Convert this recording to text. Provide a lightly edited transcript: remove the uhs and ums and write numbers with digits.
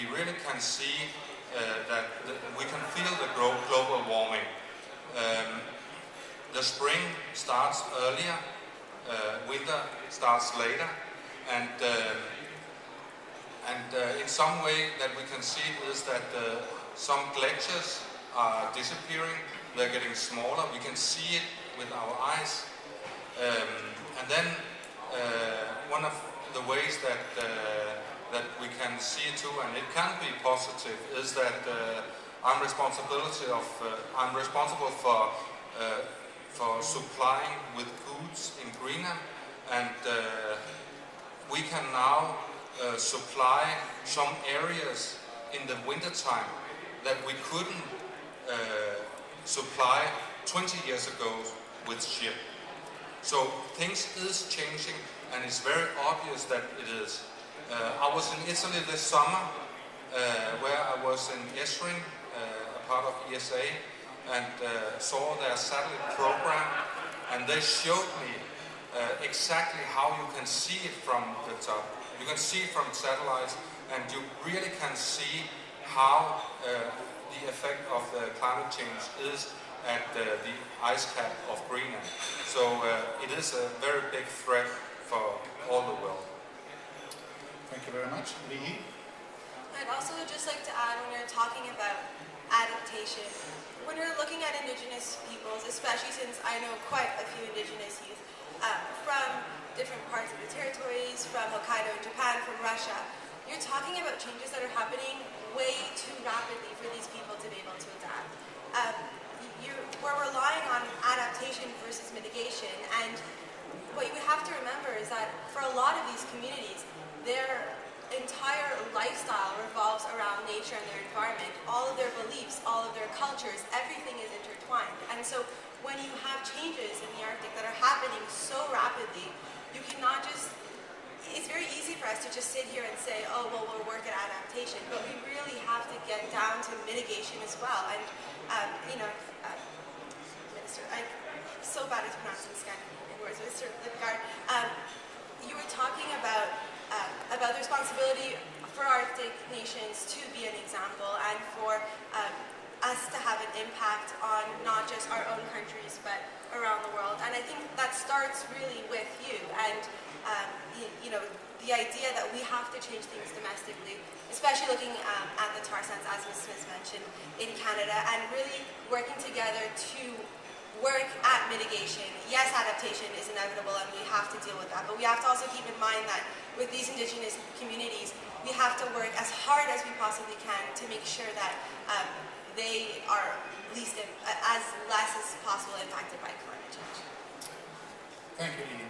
we really can see that we can feel the global warming. The spring starts earlier, winter starts later, and in some way that we can see is that some glaciers are disappearing, they're getting smaller, we can see it with our eyes. And then one of the ways that we can see it too, and it can be positive, is that I'm responsible for supplying with goods in Greenland, and we can now supply some areas in the wintertime that we couldn't supply 20 years ago with ship. So things is changing, and it's very obvious that it is. I was in Italy this summer, where I was in Esrin, a part of ESA, and saw their satellite program, and they showed me exactly how you can see it from the top. You can see it from satellites, and you really can see how the effect of the climate change is at the ice cap of Greenland. So it is a very big threat for all the world. Thank you very much. Leehi? I'd also just like to add, when you're talking about adaptation, when you're looking at indigenous peoples, especially since I know quite a few indigenous youth from different parts of the territories, from Hokkaido in Japan, from Russia, you're talking about changes that are happening way too rapidly for these people to be able to adapt. We're relying on adaptation versus mitigation, and what you have to remember is that for a lot of these communities, their entire lifestyle revolves around nature and their environment. All of their beliefs, all of their cultures, everything is intertwined. And so when you have changes in the Arctic that are happening so rapidly, you cannot just, it's very easy for us to just sit here and say, oh, well, we'll work at adaptation, but we really have to get down to mitigation as well. And, Minister, I'm so bad at pronouncing Scandinavian words, Mr. Lipgard, you were talking about the responsibility for Arctic nations to be an example, and for us to have an impact on not just our own countries, but around the world. And I think that starts really with you, and the idea that we have to change things domestically, especially looking at the tar sands, as Ms. Smith mentioned, in Canada, and really working together to work at mitigation. Yes, adaptation is inevitable, and we have to deal with that, but we have to also keep in mind that with these indigenous communities, we have to work as hard as we possibly can to make sure that they are as less as possible impacted by climate change. Thank you, Leehi.